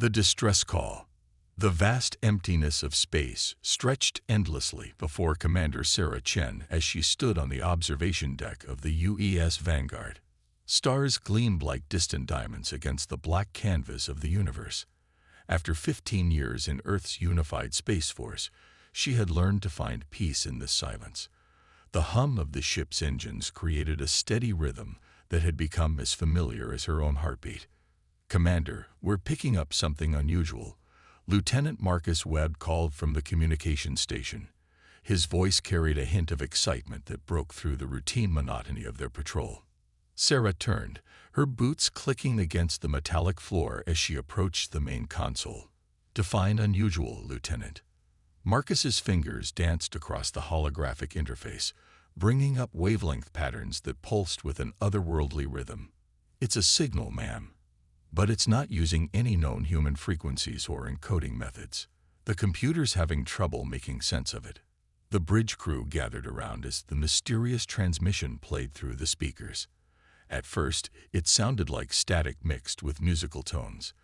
The distress call. The vast emptiness of space stretched endlessly before Commander Sarah Chen as she stood on the observation deck of the UES Vanguard. Stars gleamed like distant diamonds against the black canvas of the universe. After 15 years in Earth's unified Space Force, she had learned to find peace in this silence. The hum of the ship's engines created a steady rhythm that had become as familiar as her own heartbeat. "Commander, we're picking up something unusual," Lieutenant Marcus Webb called from the communication station. His voice carried a hint of excitement that broke through the routine monotony of their patrol. Sarah turned, her boots clicking against the metallic floor as she approached the main console. "Define unusual, Lieutenant." Marcus's fingers danced across the holographic interface, bringing up wavelength patterns that pulsed with an otherworldly rhythm. "It's a signal, ma'am. But it's not using any known human frequencies or encoding methods. The computer's having trouble making sense of it." The bridge crew gathered around as the mysterious transmission played through the speakers. At first, it sounded like static mixed with musical tones.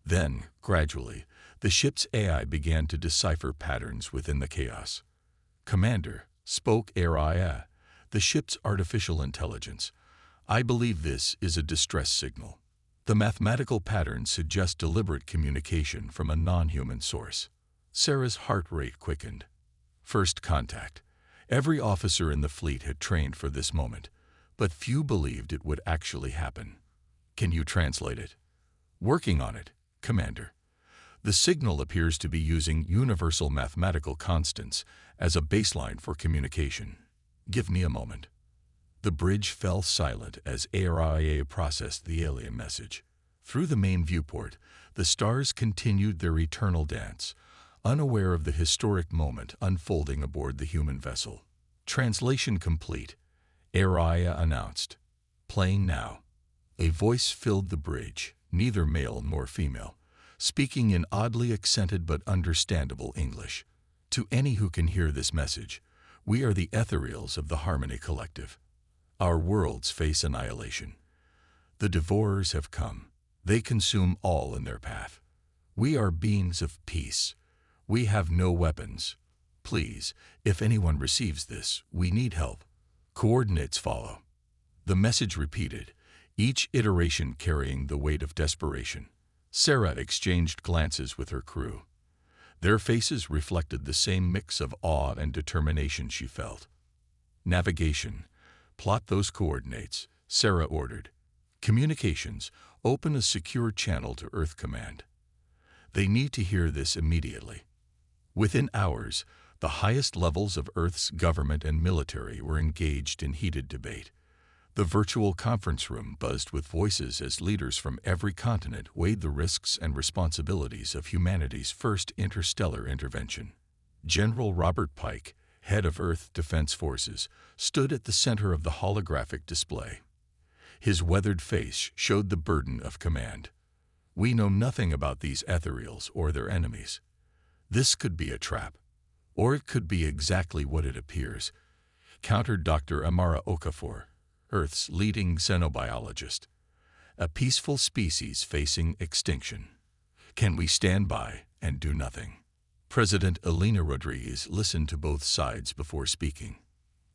Then, gradually, the ship's AI began to decipher patterns within the chaos. "Commander," spoke AIA, the ship's artificial intelligence, "I believe this is a distress signal. The mathematical patterns suggest deliberate communication from a non-human source." Sarah's heart rate quickened. First contact. Every officer in the fleet had trained for this moment, but few believed it would actually happen. "Can you translate it?" "Working on it, Commander. The signal appears to be using universal mathematical constants as a baseline for communication. Give me a moment." The bridge fell silent as AIA processed the alien message. Through the main viewport, the stars continued their eternal dance, unaware of the historic moment unfolding aboard the human vessel. "Translation complete," AIA announced. "Playing now." A voice filled the bridge, neither male nor female, speaking in oddly accented but understandable English. "To any who can hear this message, we are the ethereals of the Harmony Collective. Our worlds face annihilation. The devourers have come. They consume all in their path. We are beings of peace. We have no weapons. Please, if anyone receives this, we need help. Coordinates follow." The message repeated, each iteration carrying the weight of desperation. Sarah exchanged glances with her crew. Their faces reflected the same mix of awe and determination she felt. "Navigation. Plot those coordinates," Sarah ordered. "Communications. Open a secure channel to Earth Command. They need to hear this immediately." Within hours, the highest levels of Earth's government and military were engaged in heated debate. The virtual conference room buzzed with voices as leaders from every continent weighed the risks and responsibilities of humanity's first interstellar intervention. General Robert Pike, head of Earth Defense Forces, stood at the center of the holographic display. His weathered face showed the burden of command. "We know nothing about these ethereals or their enemies. This could be a trap, or it could be exactly what it appears," countered Dr. Amara Okafor, Earth's leading xenobiologist. "A peaceful species facing extinction. Can we stand by and do nothing?" President Elena Rodriguez listened to both sides before speaking.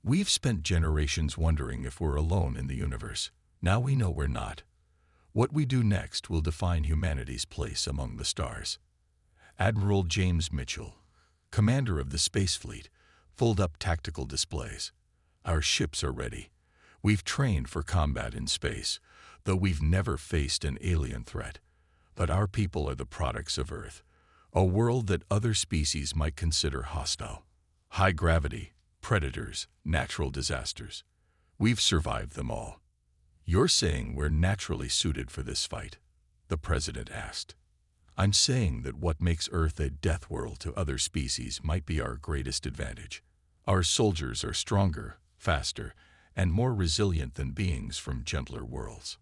"We've spent generations wondering if we're alone in the universe. Now we know we're not. What we do next will define humanity's place among the stars." Admiral James Mitchell, commander of the Space Fleet, pulled up tactical displays. "Our ships are ready. We've trained for combat in space, though we've never faced an alien threat. But our people are the products of Earth, a world that other species might consider hostile. High gravity, predators, natural disasters. We've survived them all." "You're saying we're naturally suited for this fight?" the president asked. "I'm saying that what makes Earth a death world to other species might be our greatest advantage. Our soldiers are stronger, faster, and more resilient than beings from gentler worlds."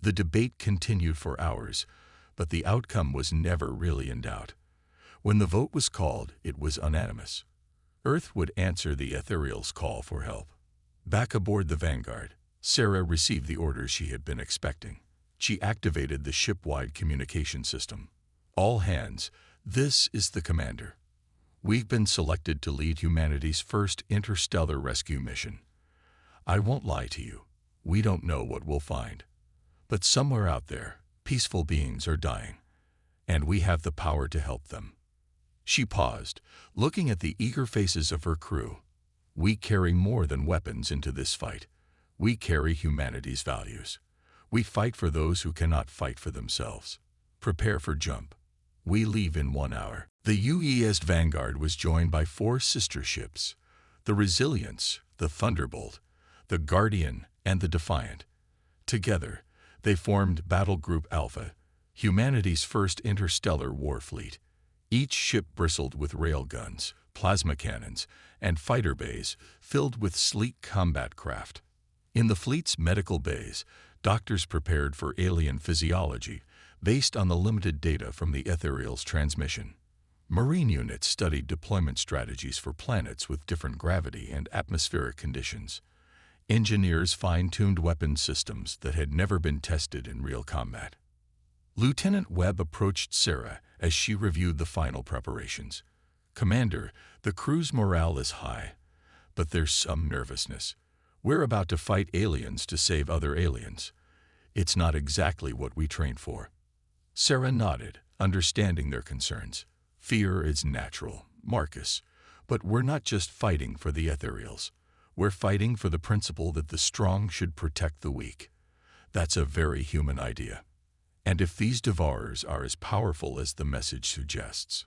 The debate continued for hours, but the outcome was never really in doubt. When the vote was called, it was unanimous. Earth would answer the ethereal's call for help. Back aboard the Vanguard, Sarah received the orders she had been expecting. She activated the ship-wide communication system. All hands, this is the commander. We've been selected to lead humanity's first interstellar rescue mission. I won't lie to you. We don't know what we'll find. But somewhere out there, peaceful beings are dying, and we have the power to help them. She paused, looking at the eager faces of her crew. We carry more than weapons into this fight. We carry humanity's values. We fight for those who cannot fight for themselves. Prepare for jump. We leave in 1 hour. The UES Vanguard was joined by 4 sister ships: the Resilience, the Thunderbolt, the Guardian, and the Defiant. Together, they formed Battle Group Alpha, humanity's first interstellar war fleet. Each ship bristled with railguns, plasma cannons, and fighter bays filled with sleek combat craft. In the fleet's medical bays, doctors prepared for alien physiology based on the limited data from the Ethereal's transmission. Marine units studied deployment strategies for planets with different gravity and atmospheric conditions. Engineers fine-tuned weapon systems that had never been tested in real combat. Lieutenant Webb approached Sarah as she reviewed the final preparations. "Commander, the crew's morale is high, but there's some nervousness. We're about to fight aliens to save other aliens. It's not exactly what we trained for." Sarah nodded, understanding their concerns. "Fear is natural, Marcus, but we're not just fighting for the Ethereals. We're fighting for the principle that the strong should protect the weak. That's a very human idea. And if these devourers are as powerful as the message suggests,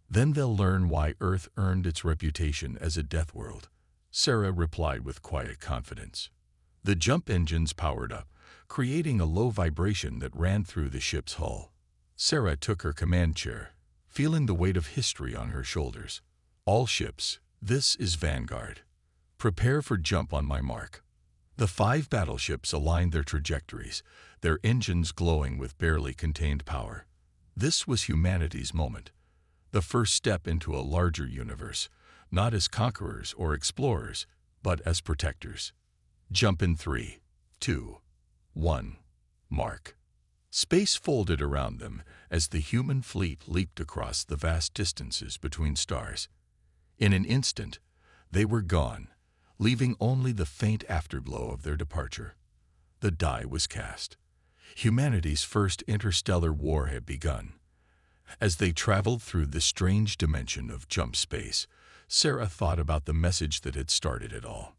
then they'll learn why Earth earned its reputation as a death world." Sarah replied with quiet confidence. The jump engines powered up, creating a low vibration that ran through the ship's hull. Sarah took her command chair, feeling the weight of history on her shoulders. "All ships, this is Vanguard. Prepare for jump on my mark." The 5 battleships aligned their trajectories, their engines glowing with barely contained power. This was humanity's moment, the first step into a larger universe, not as conquerors or explorers, but as protectors. Jump in 3, 2, 1, mark. Space folded around them as the human fleet leaped across the vast distances between stars. In an instant, they were gone, leaving only the faint afterglow of their departure. The die was cast. Humanity's first interstellar war had begun. As they traveled through the strange dimension of jump space, Sarah thought about the message that had started it all.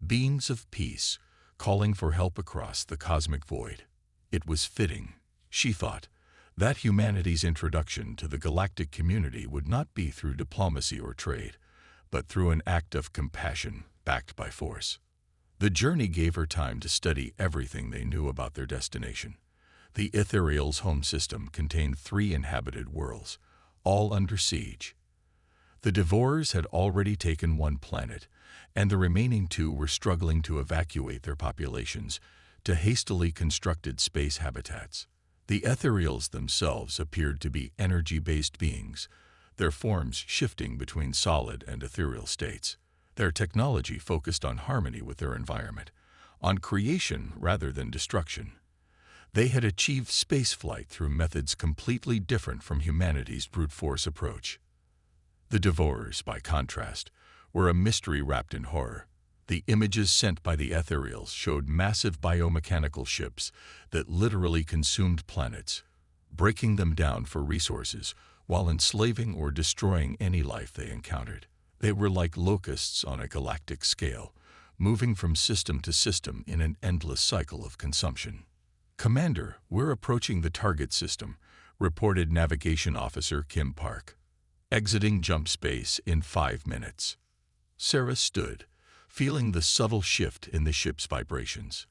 Beings of peace, calling for help across the cosmic void. It was fitting, she thought, that humanity's introduction to the galactic community would not be through diplomacy or trade, but through an act of compassion backed by force. The journey gave her time to study everything they knew about their destination. The Ethereal's home system contained 3 inhabited worlds, all under siege. The Devourers had already taken 1 planet, and the remaining 2 were struggling to evacuate their populations to hastily constructed space habitats. The Ethereals themselves appeared to be energy-based beings, their forms shifting between solid and ethereal states. Their technology focused on harmony with their environment, on creation rather than destruction. They had achieved spaceflight through methods completely different from humanity's brute force approach. The Devourers, by contrast, were a mystery wrapped in horror. The images sent by the Ethereals showed massive biomechanical ships that literally consumed planets, breaking them down for resources while enslaving or destroying any life they encountered. They were like locusts on a galactic scale, moving from system to system in an endless cycle of consumption. "Commander, we're approaching the target system," reported Navigation Officer Kim Park. "Exiting jump space in 5 minutes." Sarah stood, feeling the subtle shift in the ship's vibrations.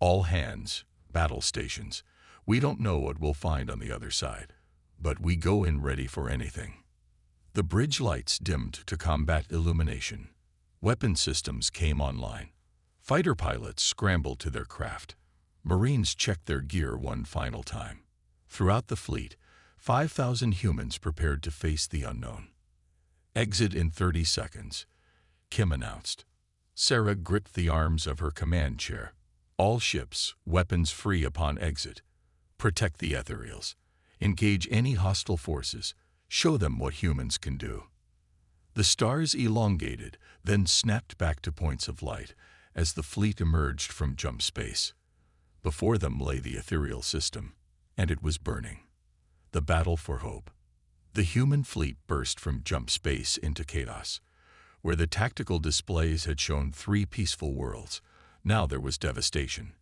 "All hands, battle stations. We don't know what we'll find on the other side, but we go in ready for anything." The bridge lights dimmed to combat illumination. Weapon systems came online. Fighter pilots scrambled to their craft. Marines checked their gear one final time. Throughout the fleet, 5,000 humans prepared to face the unknown. "Exit in 30 seconds, Kim announced. Sarah gripped the arms of her command chair. "All ships, weapons free upon exit. Protect the ethereals. Engage any hostile forces. Show them what humans can do. The stars elongated, then snapped back to points of light as the fleet emerged from jump space. Before them lay the ethereal system, and it was burning. The battle for hope. The human fleet burst from jump space into chaos. Where the tactical displays had shown 3 peaceful worlds, now there was devastation.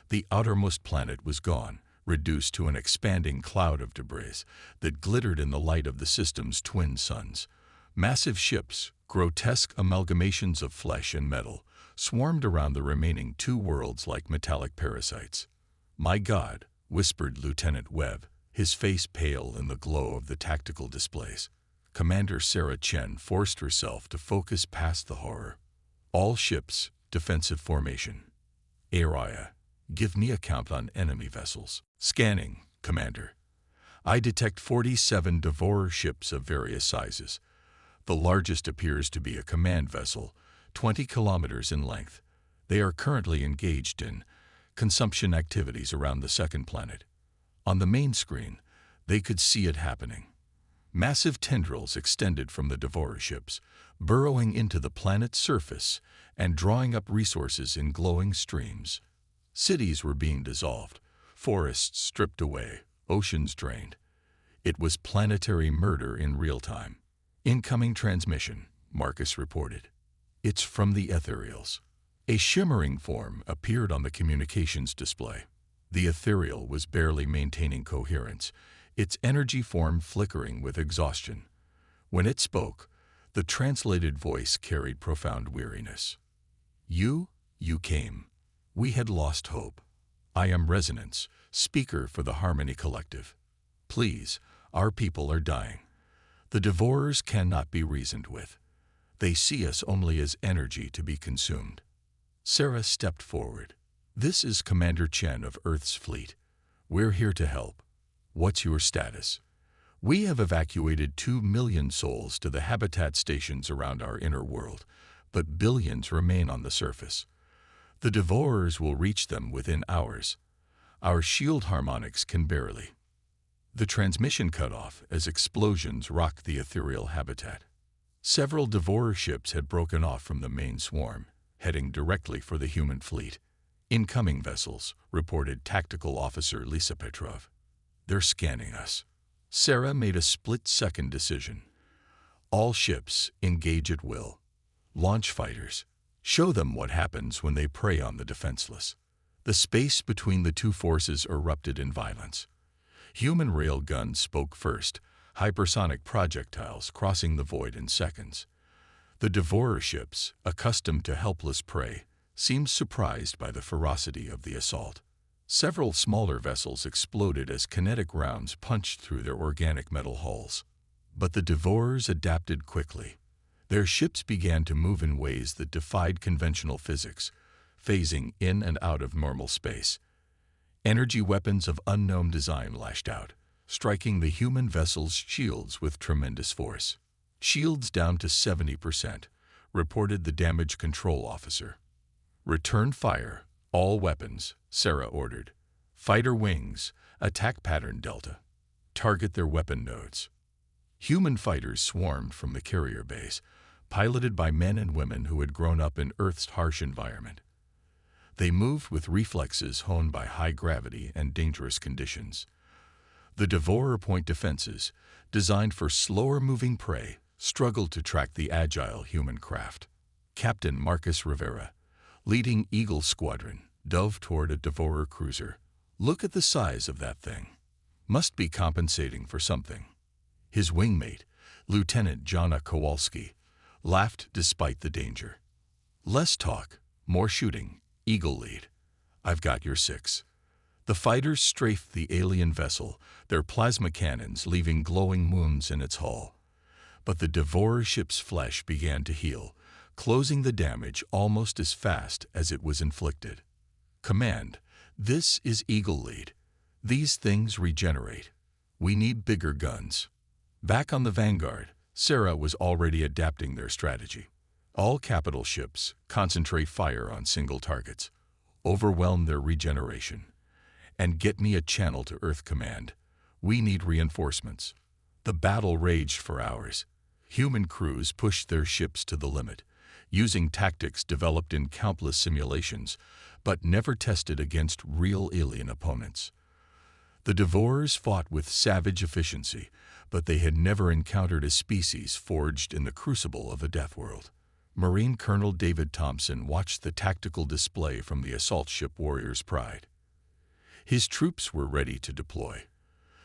The outermost planet was gone, reduced to an expanding cloud of debris that glittered in the light of the system's twin suns. Massive ships, grotesque amalgamations of flesh and metal, swarmed around the remaining 2 worlds like metallic parasites. "My God," whispered Lieutenant Webb, his face pale in the glow of the tactical displays. Commander Sarah Chen forced herself to focus past the horror. "All ships, defensive formation. Area, give me a count on enemy vessels." "Scanning, Commander. I detect 47 Devourer ships of various sizes. The largest appears to be a command vessel, 20 kilometers in length. They are currently engaged in consumption activities around the second planet." On the main screen, they could see it happening. Massive tendrils extended from the Devourer ships, burrowing into the planet's surface and drawing up resources in glowing streams. Cities were being dissolved, forests stripped away, oceans drained. It was planetary murder in real time. "Incoming transmission," Marcus reported. "It's from the ethereals." A shimmering form appeared on the communications display. The ethereal was barely maintaining coherence, its energy form flickering with exhaustion. When it spoke, the translated voice carried profound weariness. You came. We had lost hope. I am Resonance, speaker for the Harmony Collective. Please, our people are dying. The Devourers cannot be reasoned with. They see us only as energy to be consumed." Sarah stepped forward. "This is Commander Chen of Earth's fleet. We're here to help. What's your status?" "We have evacuated 2 million souls to the habitat stations around our inner world, but billions remain on the surface. The Devourers will reach them within hours. Our shield harmonics can barely." The transmission cut off as explosions rocked the ethereal habitat. Several Devourer ships had broken off from the main swarm, heading directly for the human fleet. "Incoming vessels," reported Tactical Officer Lisa Petrov. "They're scanning us." Sarah made a split-second decision. "All ships, engage at will. Launch fighters. Show them what happens when they prey on the defenseless." The space between the 2 forces erupted in violence. Human rail guns spoke first, hypersonic projectiles crossing the void in seconds. The Devourer ships, accustomed to helpless prey, seemed surprised by the ferocity of the assault. Several smaller vessels exploded as kinetic rounds punched through their organic metal hulls. But the Devourers adapted quickly. Their ships began to move in ways that defied conventional physics, phasing in and out of normal space. Energy weapons of unknown design lashed out, striking the human vessel's shields with tremendous force. "Shields down to 70%, reported the damage control officer. "Return fire, all weapons," Sarah ordered. "Fighter wings, attack pattern Delta. Target their weapon nodes." Human fighters swarmed from the carrier base, piloted by men and women who had grown up in Earth's harsh environment. They moved with reflexes honed by high gravity and dangerous conditions. The Devourer point defenses, designed for slower-moving prey, struggled to track the agile human craft. Captain Marcus Rivera, leading Eagle Squadron, dove toward a Devourer cruiser. "Look at the size of that thing. Must be compensating for something." His wingmate, Lieutenant Jana Kowalski, laughed despite the danger. "Less talk, more shooting. Eagle lead. I've got your 6. The fighters strafed the alien vessel, their plasma cannons leaving glowing wounds in its hull. But the Devourer ship's flesh began to heal, closing the damage almost as fast as it was inflicted. "Command, this is Eagle lead. These things regenerate. We need bigger guns." Back on the Vanguard, Sarah was already adapting their strategy. "All capital ships, concentrate fire on single targets. Overwhelm their regeneration. And get me a channel to Earth Command. We need reinforcements. The battle raged for hours. Human crews pushed their ships to the limit, using tactics developed in countless simulations, but never tested against real alien opponents. The Devourers fought with savage efficiency, but they had never encountered a species forged in the crucible of a death world. Marine Colonel David Thompson watched the tactical display from the assault ship Warrior's Pride. His troops were ready to deploy,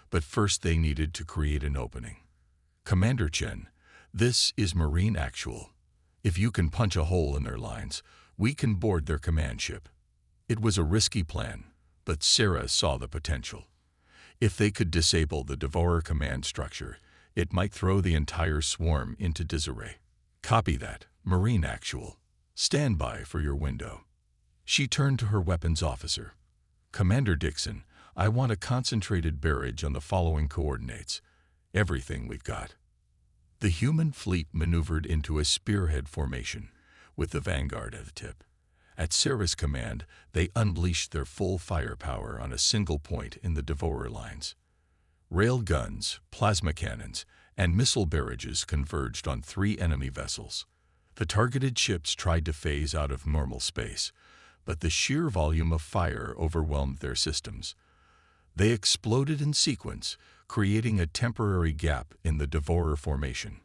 but first they needed to create an opening. Commander Chen, this is Marine Actual. If you can punch a hole in their lines, we can board their command ship. It was a risky plan, but Sarah saw the potential. If they could disable the Devourer command structure, it might throw the entire swarm into disarray. Copy that, Marine Actual. Stand by for your window. She turned to her weapons officer. Commander Dixon, I want a concentrated barrage on the following coordinates. Everything we've got. The human fleet maneuvered into a spearhead formation, with the vanguard at the tip. At Sarah's command, they unleashed their full firepower on a single point in the Devourer lines. Rail guns, plasma cannons, and missile barrages converged on 3 enemy vessels. The targeted ships tried to phase out of normal space, but the sheer volume of fire overwhelmed their systems. They exploded in sequence, creating a temporary gap in the Devourer formation.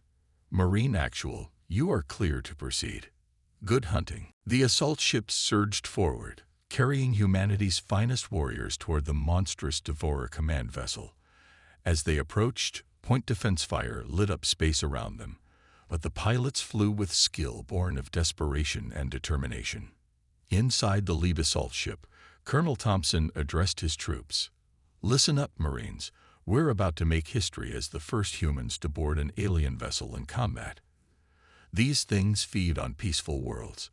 Marine Actual, you are clear to proceed. Good hunting. The assault ships surged forward, carrying humanity's finest warriors toward the monstrous Devourer command vessel. As they approached, point defense fire lit up space around them, but the pilots flew with skill born of desperation and determination. Inside the lead assault ship, Colonel Thompson addressed his troops. Listen up, Marines. We're about to make history as the first humans to board an alien vessel in combat. These things feed on peaceful worlds.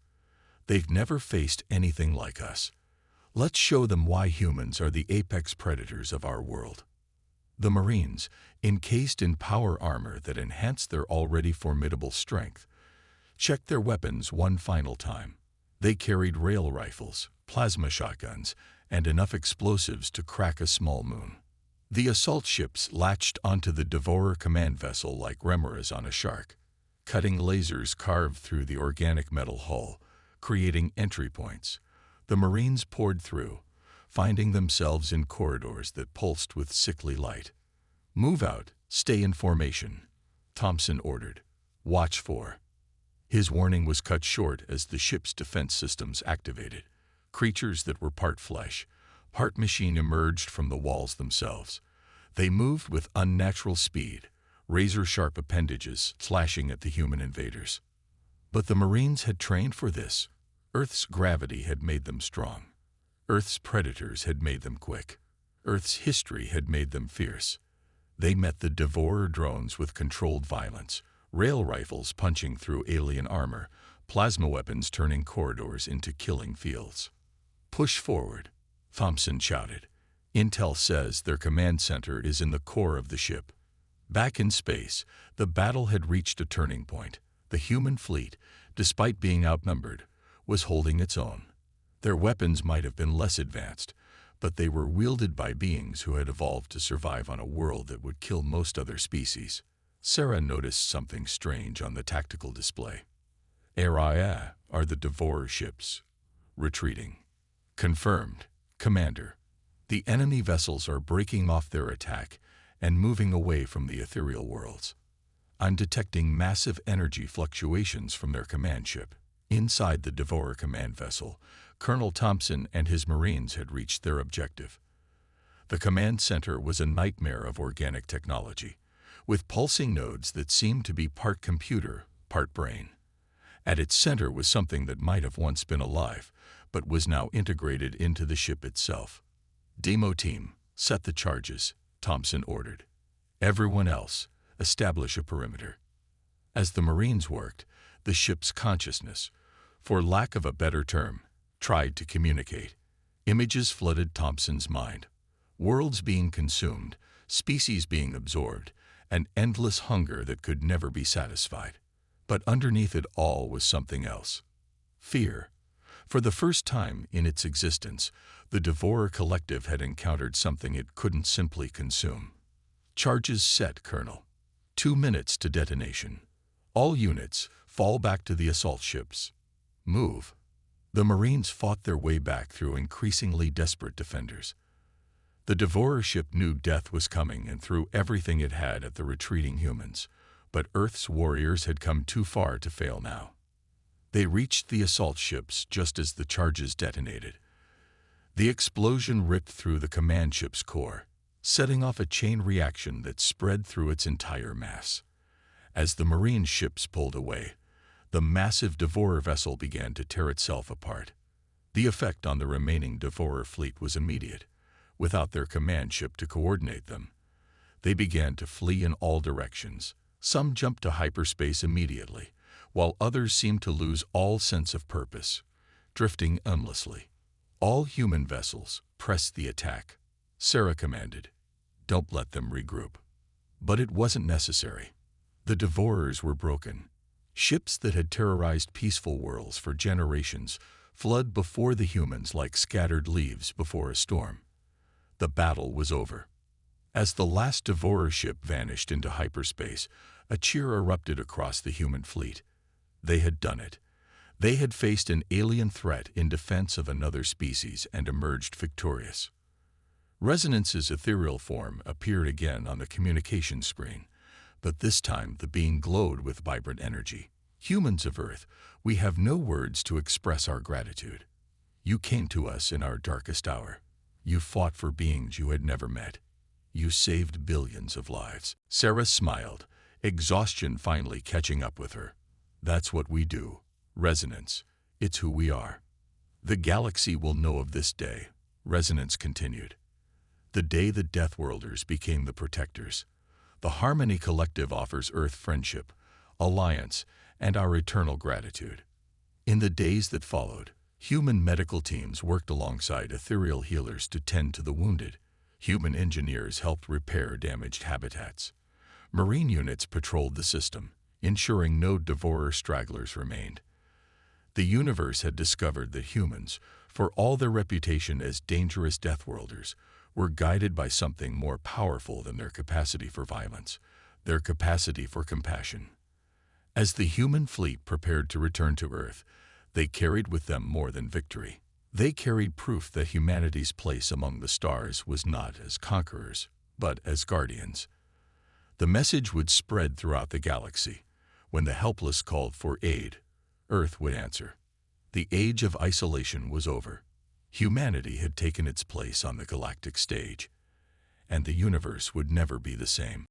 They've never faced anything like us. Let's show them why humans are the apex predators of our world. The Marines, encased in power armor that enhanced their already formidable strength, checked their weapons one final time. They carried rail rifles, plasma shotguns, and enough explosives to crack a small moon. The assault ships latched onto the Devourer command vessel like remoras on a shark. Cutting lasers carved through the organic metal hull, creating entry points. The Marines poured through, finding themselves in corridors that pulsed with sickly light. Move out, stay in formation, Thompson ordered. Watch for. His warning was cut short as the ship's defense systems activated. Creatures that were part flesh, part machine emerged from the walls themselves. They moved with unnatural speed, razor-sharp appendages slashing at the human invaders. But the Marines had trained for this. Earth's gravity had made them strong. Earth's predators had made them quick. Earth's history had made them fierce. They met the Devourer drones with controlled violence, rail rifles punching through alien armor, plasma weapons turning corridors into killing fields. Push forward, Thompson shouted. Intel says their command center is in the core of the ship. Back in space, the battle had reached a turning point. The human fleet, despite being outnumbered, was holding its own. Their weapons might have been less advanced, but they were wielded by beings who had evolved to survive on a world that would kill most other species. Sarah noticed something strange on the tactical display. Araya are the Devourer ships. Retreating. Confirmed, Commander. The enemy vessels are breaking off their attack and moving away from the ethereal worlds. I'm detecting massive energy fluctuations from their command ship. Inside the Devourer command vessel, Colonel Thompson and his Marines had reached their objective. The command center was a nightmare of organic technology, with pulsing nodes that seemed to be part computer, part brain. At its center was something that might have once been alive, but was now integrated into the ship itself. Demo team, set the charges, Thompson ordered. Everyone else, establish a perimeter. As the Marines worked, the ship's consciousness, for lack of a better term, tried to communicate. Images flooded Thompson's mind. Worlds being consumed, species being absorbed, an endless hunger that could never be satisfied. But underneath it all was something else. Fear. For the first time in its existence, the Devourer Collective had encountered something it couldn't simply consume. Charges set, Colonel. 2 minutes to detonation. All units, fall back to the assault ships. Move. The Marines fought their way back through increasingly desperate defenders. The Devourer ship knew death was coming and threw everything it had at the retreating humans, but Earth's warriors had come too far to fail now. They reached the assault ships just as the charges detonated. The explosion ripped through the command ship's core, setting off a chain reaction that spread through its entire mass. As the Marine ships pulled away, the massive Devourer vessel began to tear itself apart. The effect on the remaining Devourer fleet was immediate. Without their command ship to coordinate them, they began to flee in all directions. Some jumped to hyperspace immediately, while others seemed to lose all sense of purpose, drifting aimlessly. All human vessels pressed the attack. Sarah commanded, "Don't let them regroup." But it wasn't necessary. The Devourers were broken. Ships that had terrorized peaceful worlds for generations fled before the humans like scattered leaves before a storm. The battle was over. As the last Devourer ship vanished into hyperspace, a cheer erupted across the human fleet. They had done it. They had faced an alien threat in defense of another species and emerged victorious. Resonance's ethereal form appeared again on the communication screen, but this time the being glowed with vibrant energy. "Humans of Earth, we have no words to express our gratitude. You came to us in our darkest hour. You fought for beings you had never met. You saved billions of lives." Sarah smiled, exhaustion finally catching up with her. "That's what we do. Resonance. It's who we are." "The galaxy will know of this day," Resonance continued. "The day the Deathworlders became the protectors. The Harmony Collective offers Earth friendship, alliance, and our eternal gratitude." In the days that followed, human medical teams worked alongside ethereal healers to tend to the wounded. Human engineers helped repair damaged habitats. Marine units patrolled the system, ensuring no Devourer stragglers remained. The universe had discovered that humans, for all their reputation as dangerous Deathworlders, were guided by something more powerful than their capacity for violence, their capacity for compassion. As the human fleet prepared to return to Earth, they carried with them more than victory. They carried proof that humanity's place among the stars was not as conquerors, but as guardians. The message would spread throughout the galaxy. When the helpless called for aid, Earth would answer. The age of isolation was over. Humanity had taken its place on the galactic stage, and the universe would never be the same.